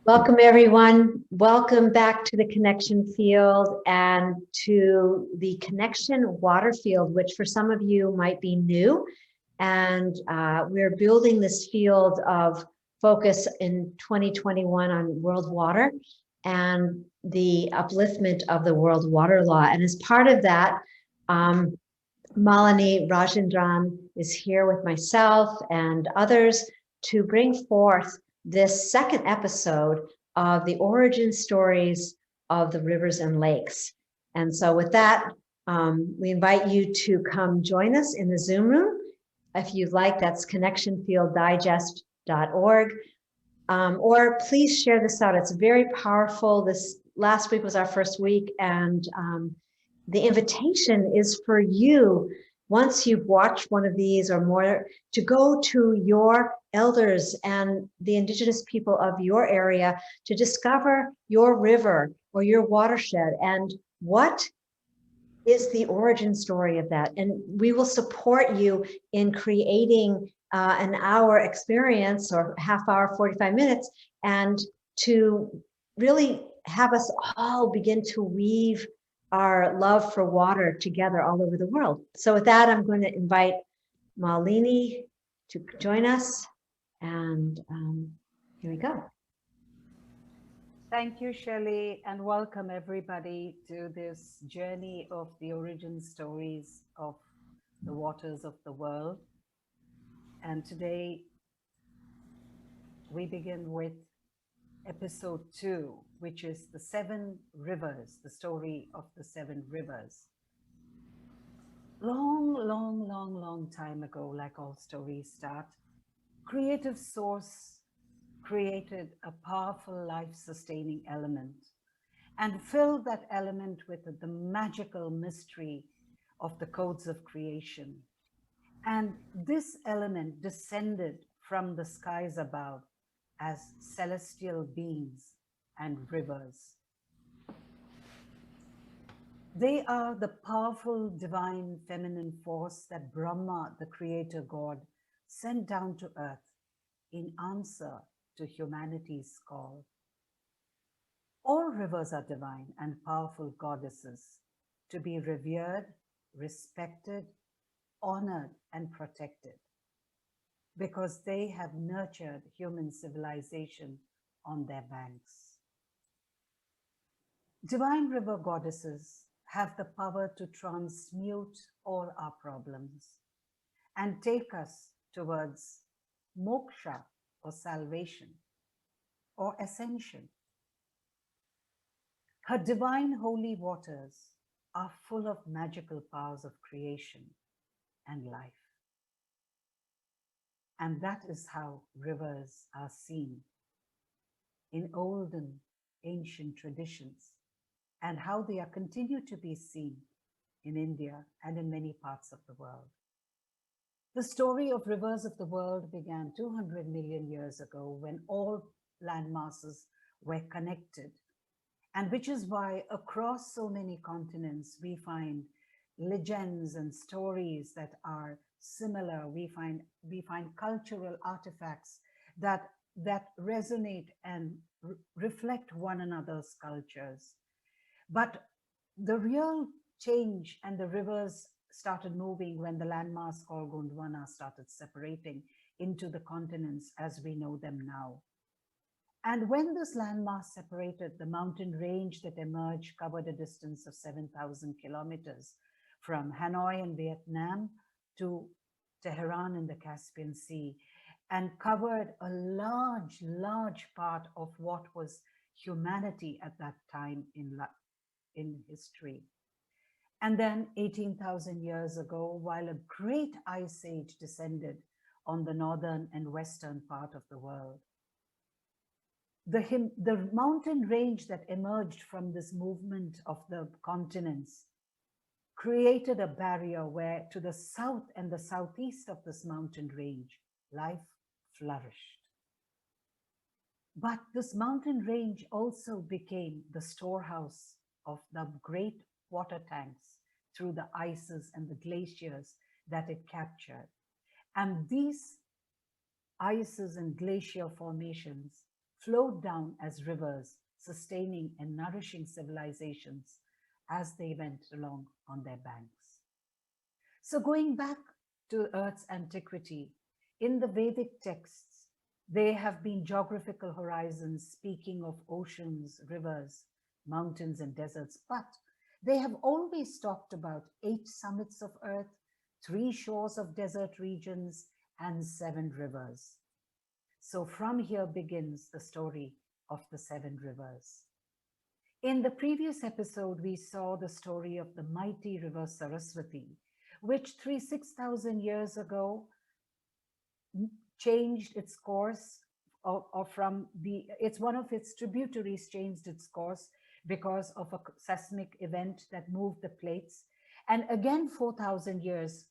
Welcome, everyone. Welcome back to the connection field and to the connection water field, which for some of you might be new. And we're building this field of focus in 2021 on world water and the upliftment of the world water law. And as part of that, Malini Rajendran is here with myself and others to bring forth this second episode of the origin stories of the rivers and lakes. And so with that, we invite you to come join us in the Zoom room. If you'd like, that's connectionfielddigest.org. Or please share this out. It's very powerful. This last week was our first week, and the invitation is for you, once you've watched one of these or more, to go to your elders and the indigenous people of your area to discover your river or your watershed and what is the origin story of that. And we will support you in creating an hour experience or half hour, 45 minutes, and to really have us all begin to weave our love for water together all over the world. So with that, I'm going to invite Malini to join us. And here we go. Thank you, Shelley, and welcome everybody to this journey of the origin stories of the waters of the world. And today we begin with episode 2, which is the 7 rivers, the story of the 7 rivers. Long time ago, like all stories start, creative source created a powerful life-sustaining element and filled that element with the magical mystery of the codes of creation. And this element descended from the skies above as celestial beings and rivers. They are the powerful divine feminine force that Brahma, the creator god, sent down to earth in answer to humanity's call. All rivers are divine and powerful goddesses to be revered, respected, honored, and protected because they have nurtured human civilization on their banks. Divine river goddesses have the power to transmute all our problems and take us towards moksha, or salvation, or ascension. Her divine holy waters are full of magical powers of creation and life. And that is how rivers are seen in olden, ancient traditions, and how they are continued to be seen in India and in many parts of the world. The story of rivers of the world began 200 million years ago when all land masses were connected, and which is why across so many continents we find legends and stories that are similar. We find cultural artifacts that resonate and reflect one another's cultures. But the real change and the rivers started moving when the landmass called Gondwana started separating into the continents as we know them now. And when this landmass separated, the mountain range that emerged covered a distance of 7,000 kilometers from Hanoi in Vietnam to Tehran in the Caspian Sea, and covered a large part of what was humanity at that time in history. And then 18,000 years ago, while a great ice age descended on the northern and western part of the world, the mountain range that emerged from this movement of the continents created a barrier where to the south and the southeast of this mountain range, life flourished. But this mountain range also became the storehouse of the great water tanks through the ices and the glaciers that it captured. And these ices and glacier formations flowed down as rivers, sustaining and nourishing civilizations as they went along on their banks. So, going back to Earth's antiquity, in the Vedic texts, there have been geographical horizons speaking of oceans, rivers, mountains, and deserts, but they have always talked about 8 summits of Earth, 3 shores of desert regions, and 7 rivers. So from here begins the story of the 7 rivers. In the previous episode, we saw the story of the mighty river Saraswati, which 6,000 years ago changed its course, or from it's one of its tributaries changed its course because of a seismic event that moved the plates. And again, 4,000 years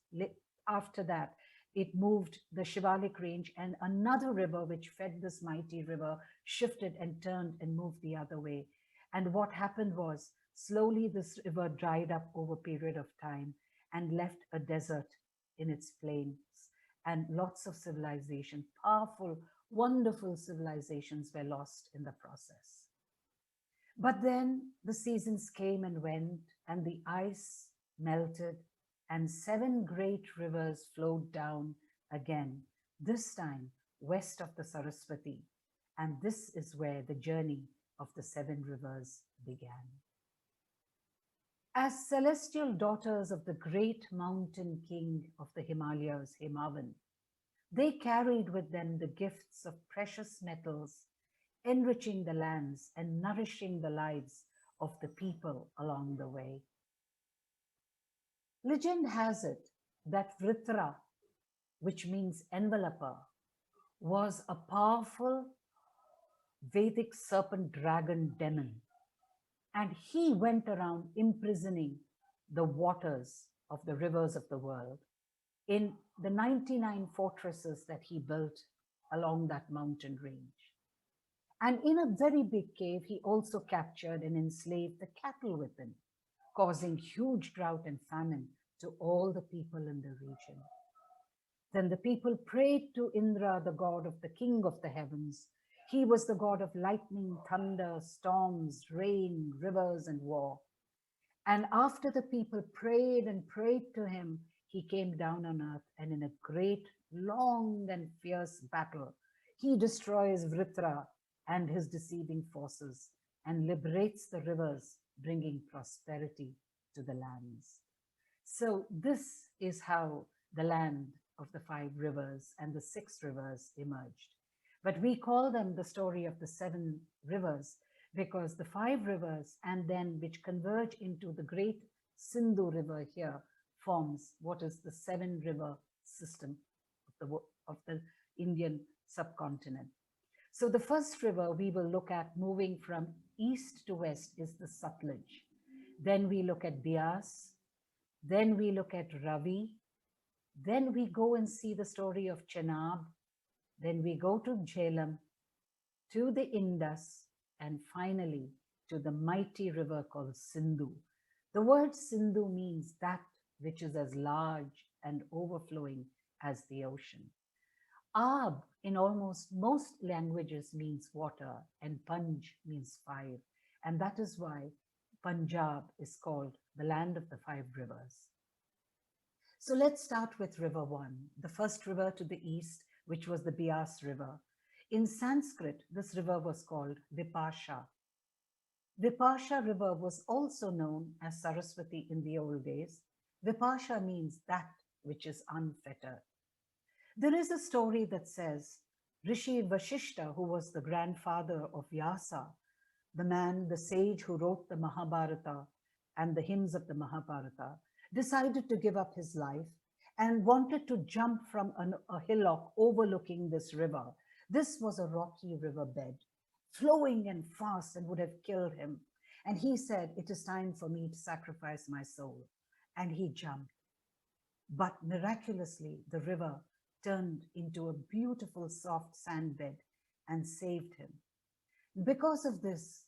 after that, it moved the Shivalik range, and another river which fed this mighty river shifted and turned and moved the other way. And what happened was, slowly this river dried up over a period of time and left a desert in its plains, and lots of civilization, powerful, wonderful civilizations were lost in the process. But then the seasons came and went, and the ice melted, and 7 great rivers flowed down again, this time west of the Saraswati. And this is where the journey of the 7 rivers began. As celestial daughters of the great mountain king of the Himalayas, Himavan, they carried with them the gifts of precious metals, enriching the lands and nourishing the lives of the people along the way. Legend has it that Vritra, which means enveloper, was a powerful Vedic serpent dragon demon, and he went around imprisoning the waters of the rivers of the world in the 99 fortresses that he built along that mountain range. And in a very big cave, he also captured and enslaved the cattle within, causing huge drought and famine to all the people in the region. Then the people prayed to Indra, the god of the king of the heavens. He was the god of lightning, thunder, storms, rain, rivers, and war. And after the people prayed and prayed to him, he came down on earth, and in a great, long, and fierce battle, he destroys Vritra and his deceiving forces and liberates the rivers, bringing prosperity to the lands. So this is how the land of the 5 rivers and the 6 rivers emerged. But we call them the story of the 7 rivers because the 5 rivers, and then which converge into the great Sindhu River here, forms what is the 7 river system of the Indian subcontinent. So the first river we will look at moving from east to west is the Satluj. Then we look at Bias. Then we look at Ravi. Then we go and see the story of Chenab. Then we go to Jhelum, to the Indus, and finally to the mighty river called Sindhu. The word Sindhu means that which is as large and overflowing as the ocean. Ab in almost most languages means water, and Panj means 5. And that is why Punjab is called the land of the 5 rivers. So let's start with River 1, the first river to the east, which was the Bias River. In Sanskrit, this river was called Vipasha. Vipasha River was also known as Saraswati in the old days. Vipasha means that which is unfettered. There is a story that says Rishi Vashishta, who was the grandfather of Vyasa, the man, the sage who wrote the Mahabharata and the hymns of the Mahabharata, decided to give up his life and wanted to jump from a hillock overlooking this river. This was a rocky riverbed, flowing and fast, and would have killed him. And he said, "It is time for me to sacrifice my soul." And he jumped. But miraculously, the river turned into a beautiful soft sand bed and saved him. Because of this,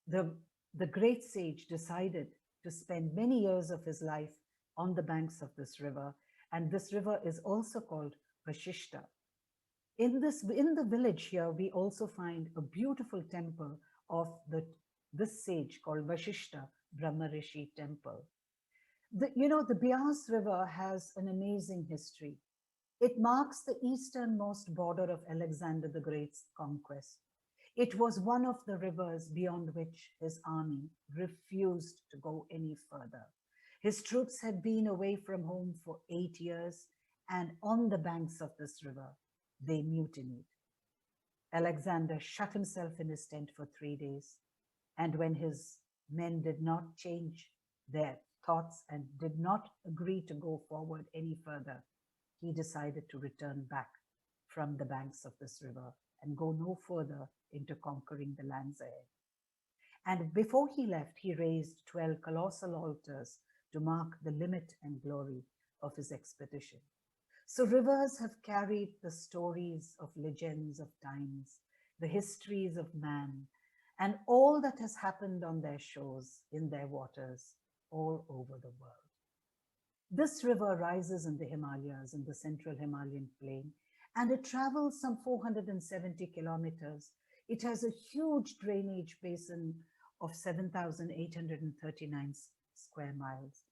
the great sage decided to spend many years of his life on the banks of this river. And this river is also called Vashishta. In the village here, we also find a beautiful temple of this sage called Vashishta Brahmarishi Temple. The Beas River has an amazing history. It marks the easternmost border of Alexander the Great's conquest. It was one of the rivers beyond which his army refused to go any further. His troops had been away from home for 8 years, and on the banks of this river, they mutinied. Alexander shut himself in his tent for 3 days, and when his men did not change their thoughts and did not agree to go forward any further, he decided to return back from the banks of this river and go no further into conquering the lands ahead. And before he left, he raised 12 colossal altars to mark the limit and glory of his expedition. So rivers have carried the stories of legends of times, the histories of man, and all that has happened on their shores, in their waters, all over the world. This river rises in the Himalayas, in the central Himalayan plain, and it travels some 470 kilometers. It has a huge drainage basin of 7,839 square miles.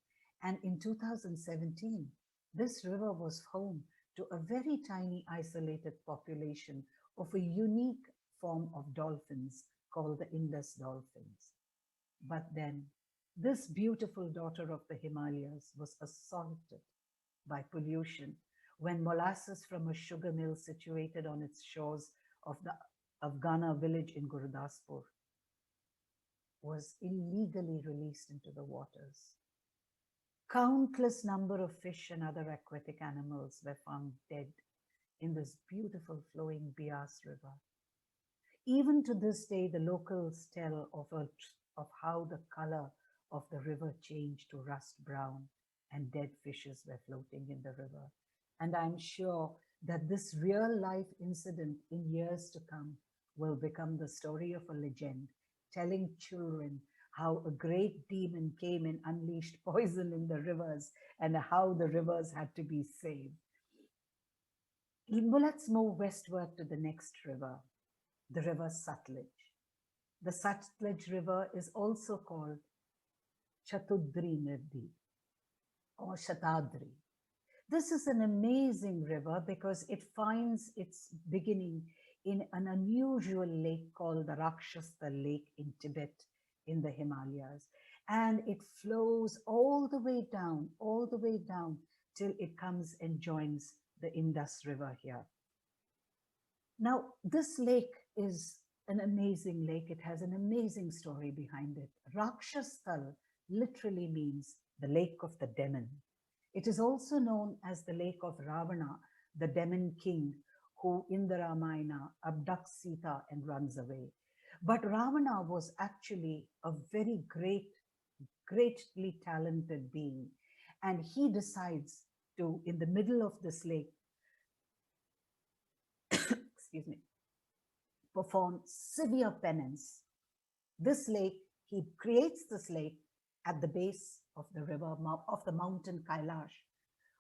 And in 2017, this river was home to a very tiny isolated population of a unique form of dolphins called the Indus dolphins. But then this beautiful daughter of the Himalayas was assaulted by pollution when molasses from a sugar mill situated on its shores of the Afghana village in Gurdaspur was illegally released into the waters. Countless number of fish and other aquatic animals were found dead in this beautiful flowing Beas River. Even to this day, the locals tell of how the color of the river changed to rust brown and dead fishes were floating in the river. And I'm sure that this real life incident in years to come will become the story of a legend, telling children how a great demon came and unleashed poison in the rivers and how the rivers had to be saved. Let's move westward to the next river, the river Satluj. The Satluj River is also called Chatudri Nirdi or Shatadri. This is an amazing river because it finds its beginning in an unusual lake called the Rakshasa Lake in Tibet in the Himalayas. And it flows all the way down till it comes and joins the Indus River here. Now, this lake is an amazing lake. It has an amazing story behind it. Rakshasthal literally means the lake of the demon. It is also known as the Lake of Ravana, the demon king who in the Ramayana abducts Sita and runs away. But Ravana was actually a very greatly talented being. And he decides to, in the middle of this lake, excuse me, perform severe penance. This lake, he creates this lake at the base of the river, of the mountain Kailash,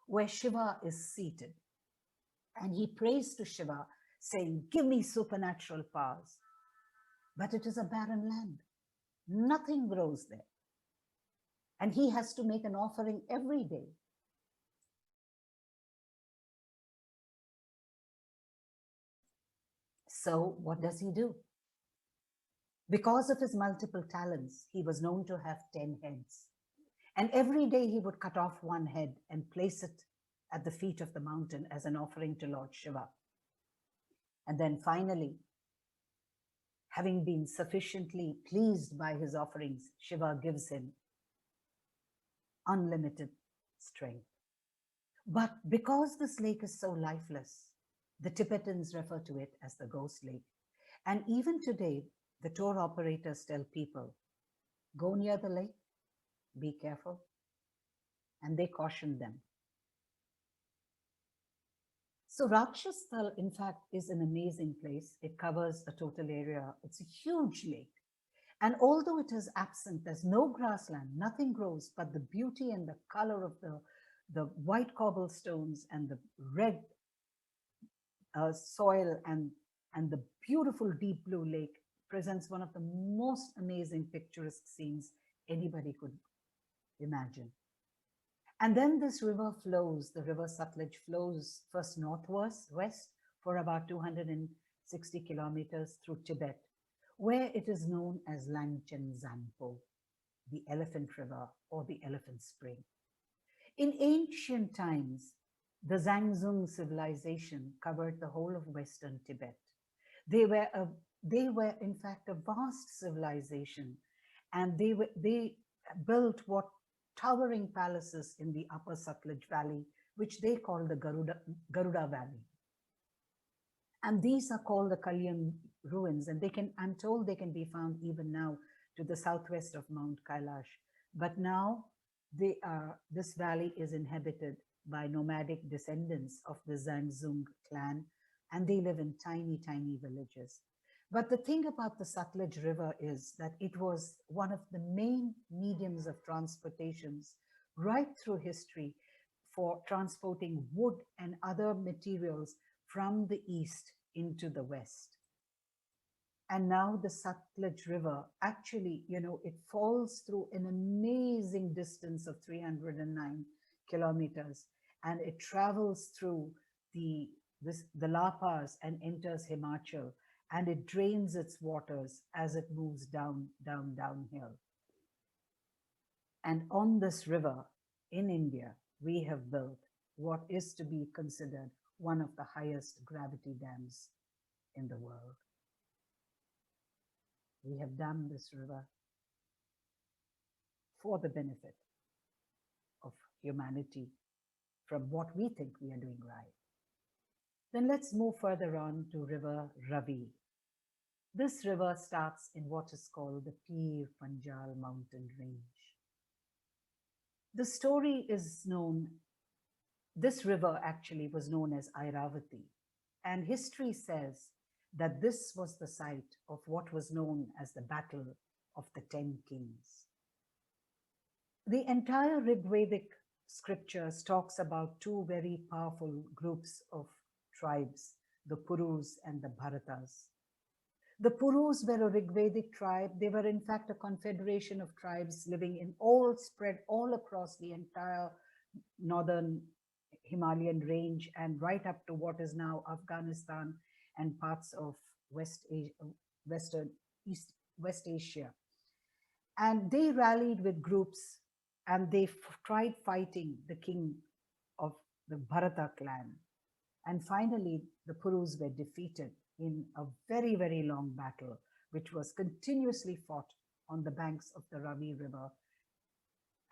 where Shiva is seated. And he prays to Shiva, saying, "Give me supernatural powers." But it is a barren land. Nothing grows there. And he has to make an offering every day. So what does he do? Because of his multiple talents, he was known to have 10 heads. And every day he would cut off one head and place it at the feet of the mountain as an offering to Lord Shiva. And then finally, having been sufficiently pleased by his offerings, Shiva gives him unlimited strength. But because this lake is so lifeless, the Tibetans refer to it as the ghost lake. And even today, the tour operators tell people, go near the lake, be careful, and they caution them. So Rakshasthal, in fact, is an amazing place. It covers a total area. It's a huge lake. And although it is absent, there's no grassland, nothing grows, but the beauty and the color of the white cobblestones and the red soil and the beautiful deep blue lake presents one of the most amazing picturesque scenes anybody could imagine. And then this river flows, the river Sutlej flows first northwest west for about 260 kilometers through Tibet, where it is known as Langchen Zanpo, the Elephant River or the Elephant Spring. In ancient times, the Zhangzhung civilization covered the whole of Western Tibet. They were in fact a vast civilization, and they built what towering palaces in the upper Sutlej Valley, which they call the Garuda Valley. And these are called the Kalyan Ruins, and I'm told they can be found even now to the southwest of Mount Kailash. But now this valley is inhabited by nomadic descendants of the Zhangzhung clan, and they live in tiny, tiny villages. But the thing about the Sutlej River is that it was one of the main mediums of transportations right through history for transporting wood and other materials from the east into the west. And now the Sutlej River, actually, it falls through an amazing distance of 309 kilometers, and it travels through the Lapas and enters Himachal, and it drains its waters as it moves downhill. And on this river in India, we have built what is to be considered one of the highest gravity dams in the world. We have dammed this river for the benefit of humanity from what we think we are doing right. Then let's move further on to River Ravi. This river starts in what is called the Pir Panjal mountain range. The story is known, this river actually was known as Airavati, and history says that this was the site of what was known as the Battle of the 10 Kings. The entire Rigvedic scriptures talks about two very powerful groups of tribes, the Purus and the Bharatas. The Purus were a Rigvedic tribe. They were in fact a confederation of tribes living spread all across the entire northern Himalayan range and right up to what is now Afghanistan and parts of West Asia. And they rallied with groups, and they tried fighting the king of the Bharata clan. And finally, the Purus were defeated in a very, very long battle, which was continuously fought on the banks of the Ravi River.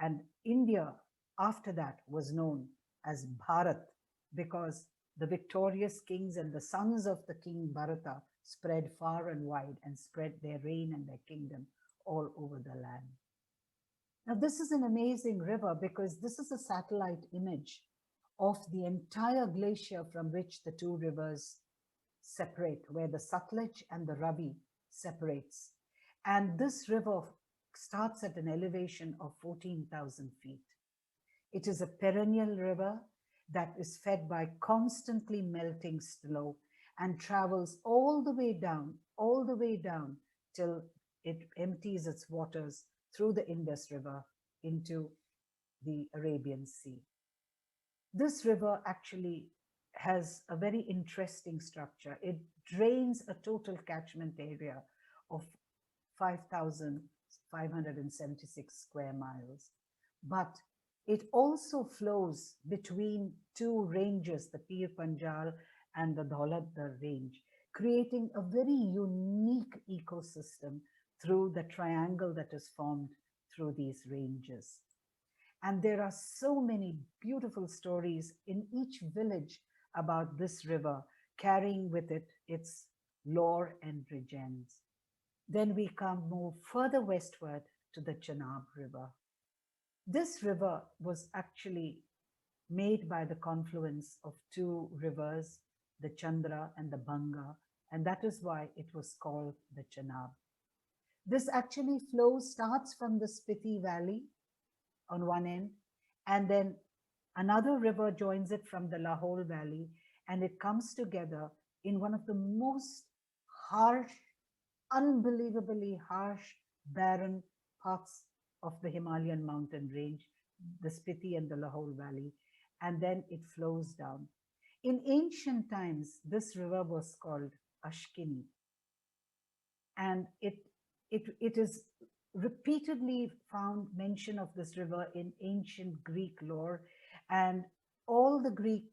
And India, after that, was known as Bharat because the victorious kings and the sons of the king Bharata spread far and wide and spread their reign and their kingdom all over the land. Now, this is an amazing river because this is a satellite image of the entire glacier from which the two rivers separate, where the Sutlej and the Ravi separates. And this river starts at an elevation of 14,000 feet. It is a perennial river that is fed by constantly melting snow and travels all the way down till it empties its waters through the Indus River into the Arabian Sea. This river actually has a very interesting structure. It drains a total catchment area of 5,576 square miles, but it also flows between two ranges, the Pir Panjal and the Dhaulatdar range, creating a very unique ecosystem through the triangle that is formed through these ranges. And there are so many beautiful stories in each village about this river, carrying with it its lore and legends. Then we move further westward to the Chenab River. This river was actually made by the confluence of two rivers, the Chandra and the Banga, and that is why it was called the Chenab. This actually starts from the Spiti Valley on one end, and then another river joins it from the Lahore Valley, and it comes together in one of the most harsh, unbelievably harsh, barren parts of the Himalayan mountain range, the Spiti and the Lahore Valley, and then it flows down. In ancient times, this river was called Ashkini, and it is repeatedly found mention of this river in ancient Greek lore, and all the Greek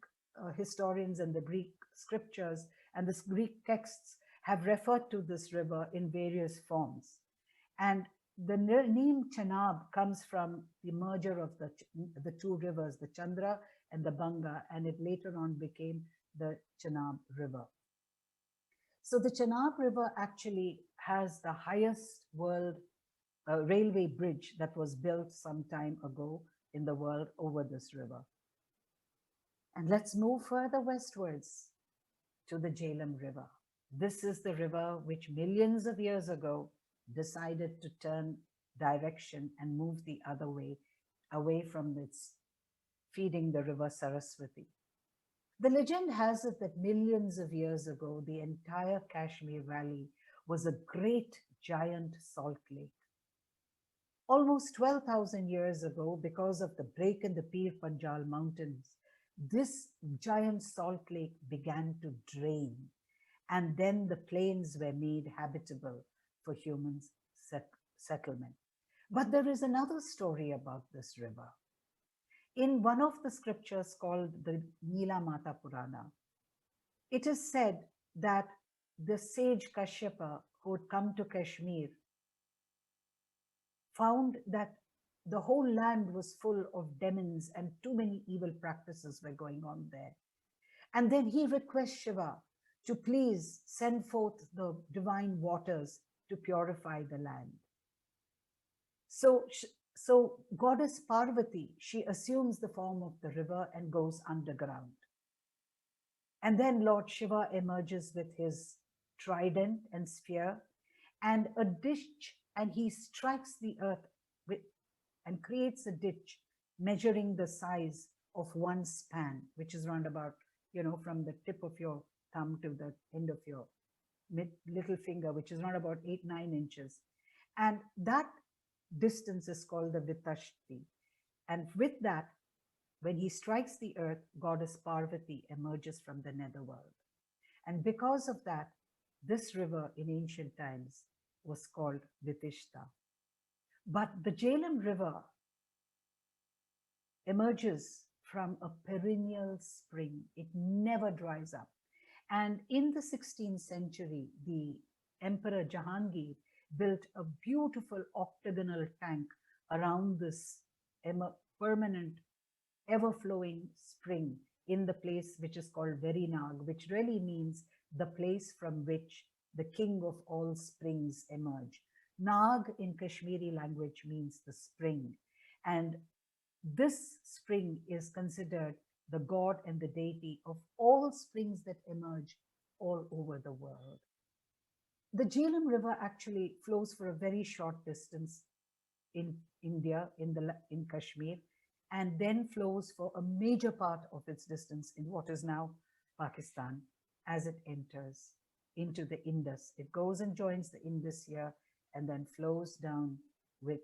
historians and the Greek scriptures and the Greek texts have referred to this river in various forms. And the name Chenab comes from the merger of the two rivers, the Chandra and the Banga, and it later on became the Chenab River. So the Chenab River actually has the highest world railway bridge that was built some time ago in the world over this river. And let's move further westwards to the Jhelum River. This is the river which millions of years ago decided to turn direction and move the other way, away from its feeding the river Saraswati. The legend has it that millions of years ago, the entire Kashmir Valley was a great giant salt lake. Almost 12,000 years ago, because of the break in the Pir Panjal Mountains, this giant salt lake began to drain, and then the plains were made habitable for humans' settlement. But there is another story about this river. In one of the scriptures called the Nila Purana, it is said that the sage Kashyapa, who had come to Kashmir, found that the whole land was full of demons and too many evil practices were going on there. And then he requests Shiva to please send forth the divine waters to purify the land. So goddess Parvati, she assumes the form of the river and goes underground. And then Lord Shiva emerges with his trident and spear and a ditch, and he strikes the earth and creates a ditch measuring the size of one span, which is around about, from the tip of your thumb to the end of your little finger, which is around about 8-9 inches. And that distance is called the Vitashti. And with that, when he strikes the earth, goddess Parvati emerges from the netherworld. And because of that, this river in ancient times was called Vitishta. But the Jhelum River emerges from a perennial spring. It never dries up. And in the 16th century, the Emperor Jahangir built a beautiful octagonal tank around this permanent, ever-flowing spring in the place which is called Verinag, which really means the place from which the king of all springs emerge. Nag in Kashmiri language means the spring. And this spring is considered the god and the deity of all springs that emerge all over the world. The Jhelum River actually flows for a very short distance in India, in Kashmir, and then flows for a major part of its distance in what is now Pakistan as it enters into the Indus. It goes and joins the Indus here and then flows down with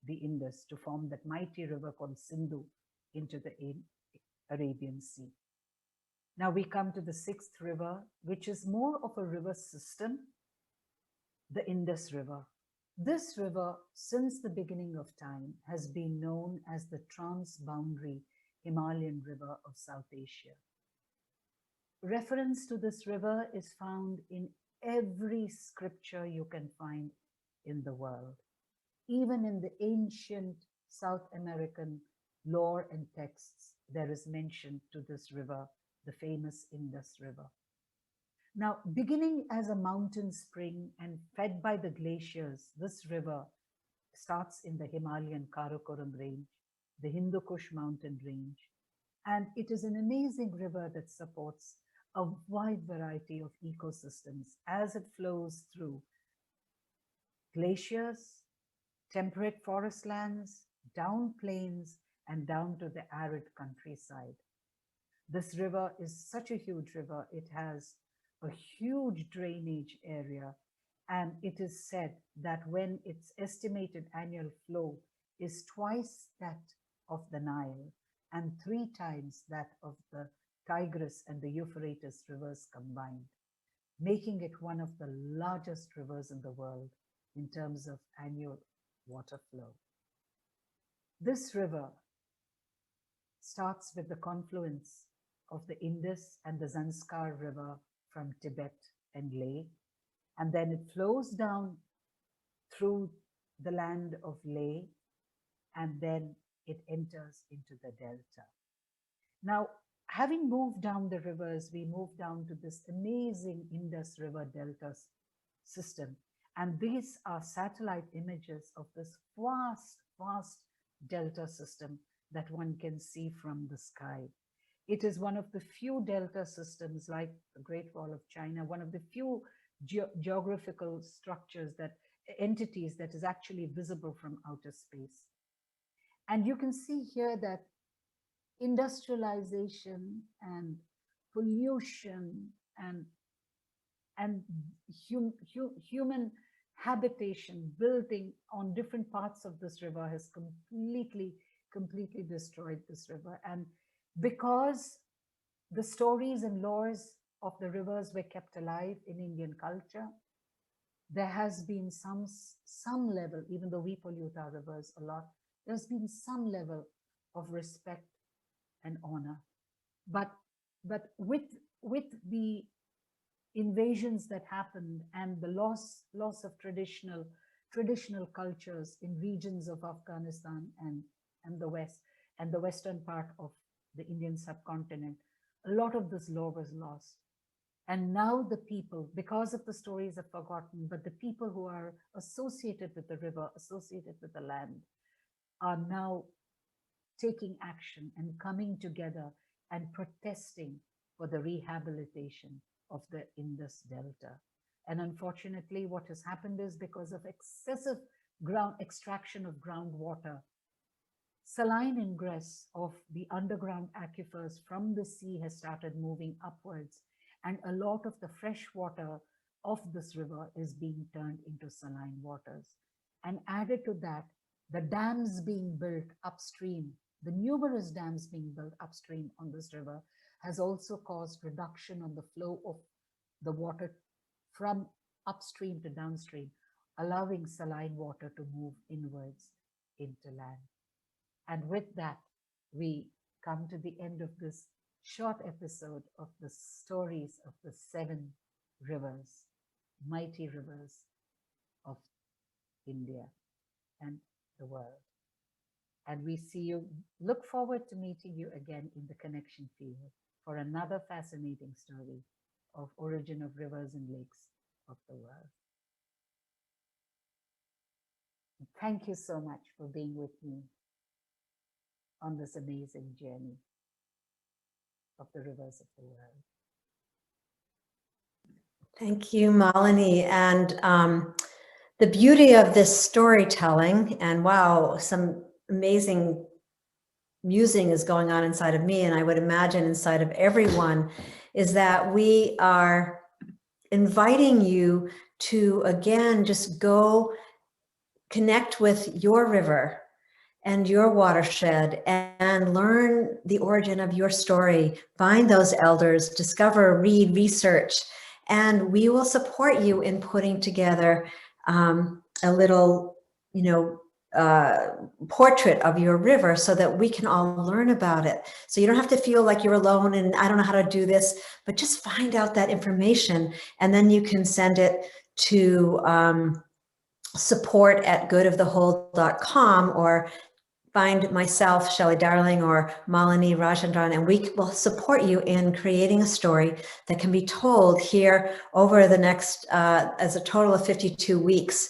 the Indus to form that mighty river called Sindhu into the Arabian Sea. Now we come to the sixth river, which is more of a river system, the Indus River. This river, since the beginning of time, has been known as the transboundary Himalayan River of South Asia. Reference to this river is found in every scripture you can find in the world. Even in the ancient South American lore and texts, there is mention to this river, the famous Indus River. Now, beginning as a mountain spring and fed by the glaciers, this river starts in the Himalayan Karakoram Range, the Hindu Kush mountain range, and it is an amazing river that supports a wide variety of ecosystems as it flows through glaciers, temperate forest lands, down plains, and down to the arid countryside. This river is such a huge river. It has a huge drainage area, and it is said that when its estimated annual flow is twice that of the Nile and 3 times that of the Tigris and the Euphrates rivers combined, making it one of the largest rivers in the world in terms of annual water flow. This river starts with the confluence of the Indus and the Zanskar River from Tibet and Leh, and then it flows down through the land of Leh, and then it enters into the delta. Now, having moved down the rivers, we move down to this amazing Indus River delta system. And these are satellite images of this vast delta system that one can see from the sky. It is one of the few delta systems, like the Great Wall of China, one of the few geographical structures, entities that is actually visible from outer space. And you can see here that industrialization and pollution and human habitation building on different parts of this river has completely destroyed this river. And because the stories and lores of the rivers were kept alive in Indian culture, there has been some level, even though we pollute our rivers a lot, there's been some level of respect and honor. But with the invasions that happened and the loss of traditional cultures in regions of Afghanistan and the West and the western part of the Indian subcontinent, a lot of this lore was lost. And now the people, because of the stories, are forgotten, but the people who are associated with the river, associated with the land, are now taking action and coming together and protesting for the rehabilitation of the Indus Delta. And unfortunately, what has happened is, because of excessive extraction of groundwater, saline ingress of the underground aquifers from the sea has started moving upwards, and a lot of the fresh water of this river is being turned into saline waters. And added to that, the dams being built upstream, the numerous dams being built upstream on this river, has also caused reduction on the flow of the water from upstream to downstream, allowing saline water to move inwards into land. And with that, we come to the end of this short episode of the stories of the 7 rivers, mighty rivers of India and the world. And we look forward to meeting you again in the connection field for another fascinating story of origin of rivers and lakes of the world. Thank you so much for being with me on this amazing journey of the rivers of the world. Thank you, Malini. And the beauty of this storytelling, and wow, some amazing musing is going on inside of me, and I would imagine inside of everyone, is that we are inviting you to, again, just go connect with your river and your watershed and learn the origin of your story. Find those elders, discover, read, research, and we will support you in putting together a little, portrait of your river so that we can all learn about it. So you don't have to feel like you're alone and I don't know how to do this, but just find out that information, and then you can send it to support@goodofthewhole.com, or find myself, Shelley Darling, or Malini Rajendran, and we will support you in creating a story that can be told here over the next, as a total of 52 weeks.